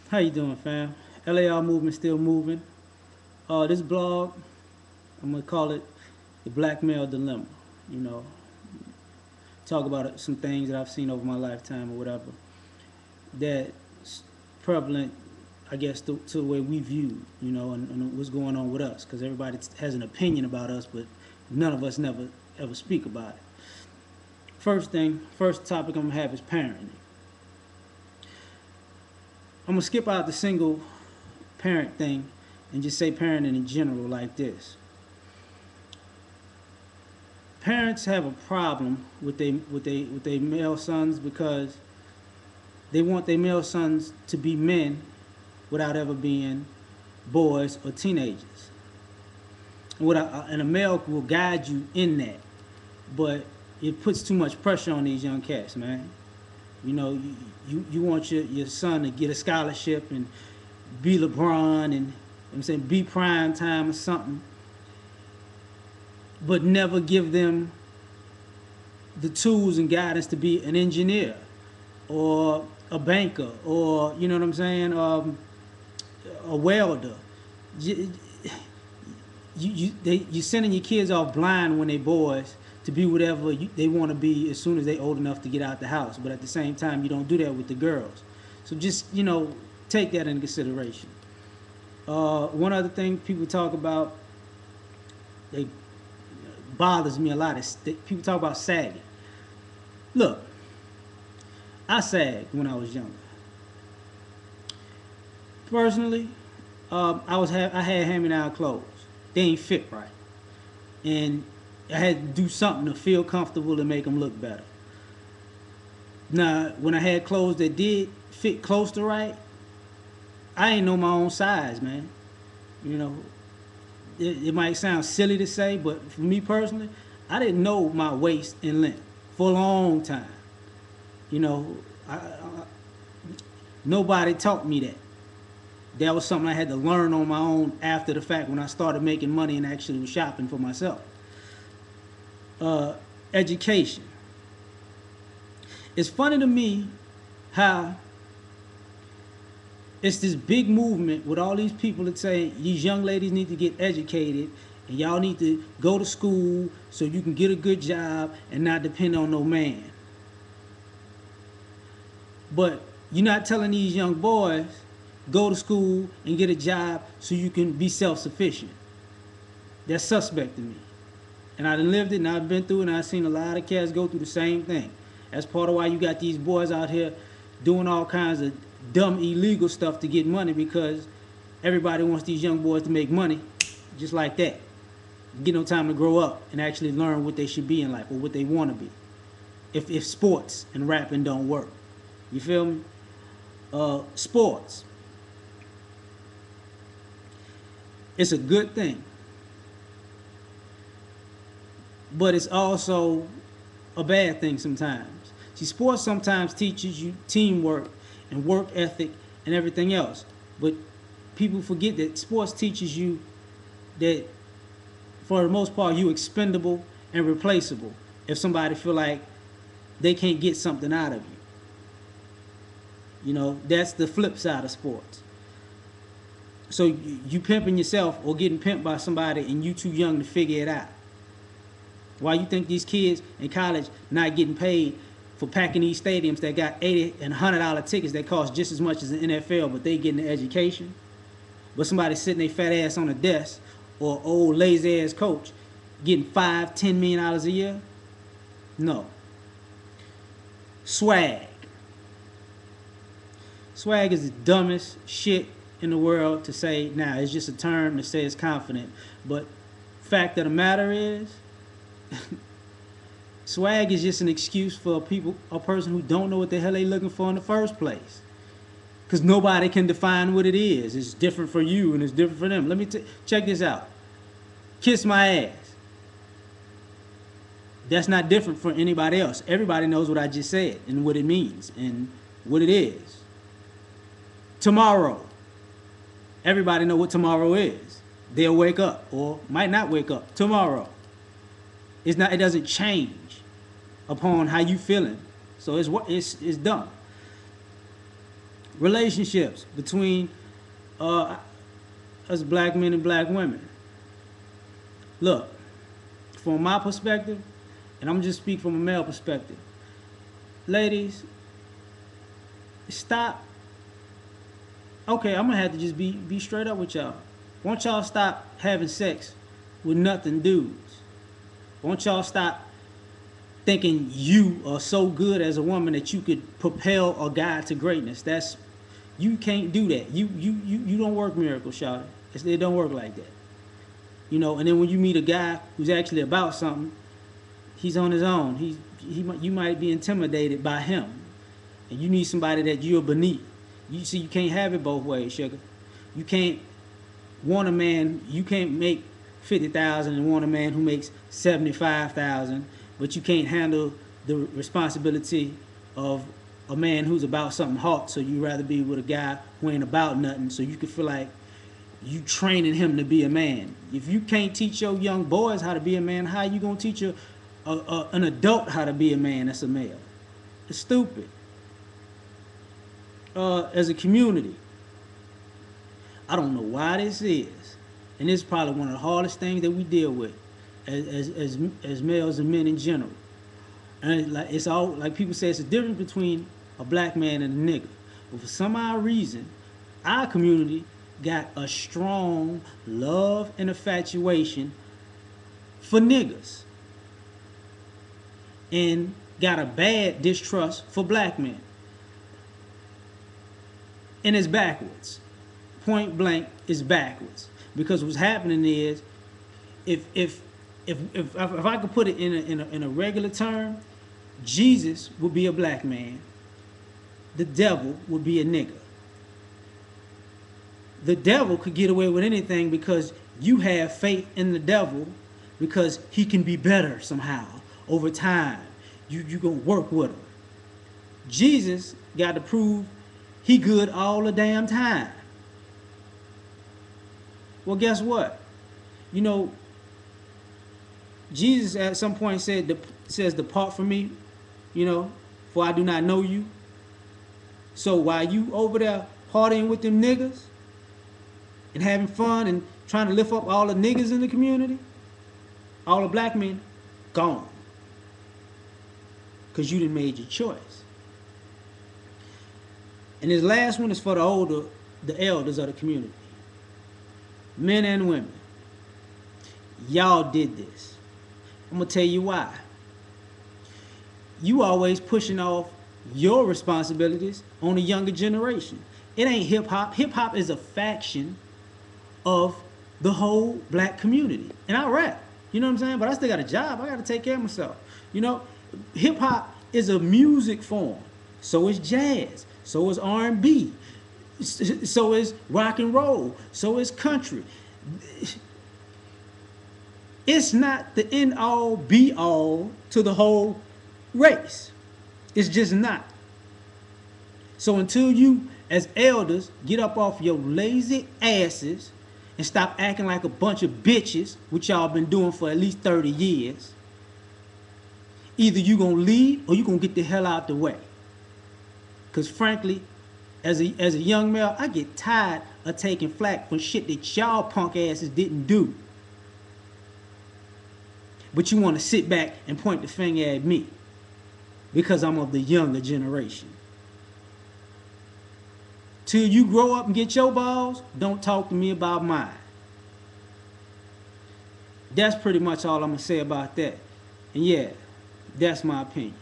How you doing, fam? L.A.R movement still moving. This blog, I'm gonna call it the Black Male Dilemma. You know, talk about some things that I've seen over my lifetime or whatever that's prevalent, I guess, to the way we view, and what's going on with us. Because everybody has an opinion about us, but none of us never ever speak about it. First topic I'm gonna have is parenting. I'm gonna skip out the single parent thing and just say parenting in general like this. Parents have a problem with their male sons because they want their male sons to be men without ever being boys or teenagers. And a male will guide you in that, but it puts too much pressure on these young cats, man. You want your son to get a scholarship and be LeBron and I'm saying be prime time or something, but never give them the tools and guidance to be an engineer or a banker or you know what I'm saying, a welder. You, you sending your kids off blind when they boys to be whatever they want to be as soon as they old enough to get out the house. But at the same time, you don't do that with the girls. So just take that into consideration. One other thing people talk about, they bothers me a lot is people talk about sagging. Look, I sagged when I was younger. Personally, I had hand-me-down clothes. They ain't fit right, and I had to do something to feel comfortable and make them look better. Now, when I had clothes that did fit close to right, I ain't know my own size, man. You know, it might sound silly to say, but for me personally, I didn't know my waist and length for a long time. You know, nobody taught me that. That was something I had to learn on my own after the fact when I started making money and actually was shopping for myself. Education. It's funny to me how it's this big movement with all these people that say these young ladies need to get educated and y'all need to go to school so you can get a good job and not depend on no man. But you're not telling these young boys go to school and get a job so you can be self-sufficient. That's suspect to me. And I done lived it and I've been through it and I've seen a lot of cats go through the same thing. That's part of why you got these boys out here doing all kinds of dumb illegal stuff to get money because everybody wants these young boys to make money just like that. Get no time to grow up and actually learn what they should be in life or what they want to be. If sports and rapping don't work. You feel me? Sports. It's a good thing. But it's also a bad thing sometimes. See, sports sometimes teaches you teamwork and work ethic and everything else. But people forget that sports teaches you that for the most part you expendable and replaceable if somebody feel like they can't get something out of you. You know, that's the flip side of sports. So you pimping yourself or getting pimped by somebody and you too young to figure it out. Why you think these kids in college not getting paid for packing these stadiums that got $80 and $100 tickets that cost just as much as the NFL, but they getting the education? But somebody sitting their fat ass on a desk or old lazy ass coach getting $5, $10 million a year? No. Swag. Swag is the dumbest shit in the world to say. Now, it's just a term to say it's confident. But fact of the matter is, swag is just an excuse for a person who don't know what the hell they looking for in the first place. Because nobody can define what it is. It's different for you and it's different for them. Let me check this out. Kiss my ass. That's not different for anybody else. Everybody knows what I just said and what it means and what it is. Tomorrow. Everybody know what tomorrow is. They'll wake up or might not wake up tomorrow. It doesn't change upon how you feeling. So it's dumb. Relationships between uh, us black men and black women. Look, from my perspective, and I'm just speak from a male perspective, ladies, stop. Okay, I'm gonna have to just be straight up with y'all. Won't y'all stop having sex with nothing dudes? Won't y'all stop thinking you are so good as a woman that you could propel a guy to greatness? That's you can't do that. You don't work miracles, shawty. It don't work like that. You know, and then when you meet a guy who's actually about something, he's on his own. You might be intimidated by him, and you need somebody that you're beneath. You see, you can't have it both ways, sugar. You can't want a man. You can't make 50,000 and want a man who makes 75,000, but you can't handle the responsibility of a man who's about something hot. So you rather be with a guy who ain't about nothing, so you can feel like you training him to be a man. If you can't teach your young boys how to be a man, how you gonna teach an adult how to be a man that's a male? It's stupid. As a community, I don't know why this is, and it's probably one of the hardest things that we deal with as males and men in general. And like it's all like people say, it's a difference between a black man and a nigga. But for some odd reason, our community got a strong love and infatuation for niggas, and got a bad distrust for black men. And it's backwards. Point blank, it's backwards. Because what's happening is, if I could put it in a regular term, Jesus would be a black man. The devil would be a nigga. The devil could get away with anything because you have faith in the devil, because he can be better somehow over time. You gonna work with him. Jesus got to prove he good all the damn time. Well, guess what? You know, Jesus at some point says, "Depart from me, you know, for I do not know you." So while you over there partying with them niggas and having fun and trying to lift up all the niggas in the community, all the black men, gone. Because you done made your choice. And this last one is for the elders of the community. Men and women. Y'all did this. I'm going to tell you why. You always pushing off your responsibilities on the younger generation. It ain't hip hop. Hip hop is a faction of the whole black community. And I rap. You know what I'm saying? But I still got a job. I got to take care of myself. You know, hip hop is a music form. So is jazz. So is R&B. So is rock and roll. So is country. It's not the end all be all to the whole race. It's just not. So until you as elders get up off your lazy asses and stop acting like a bunch of bitches, which y'all been doing for at least 30 years, either you gonna leave or you gonna get the hell out the way. Because frankly, as a young male, I get tired of taking flack for shit that y'all punk asses didn't do. But you want to sit back and point the finger at me because I'm of the younger generation. Till you grow up and get your balls, don't talk to me about mine. That's pretty much all I'm going to say about that. And yeah, that's my opinion.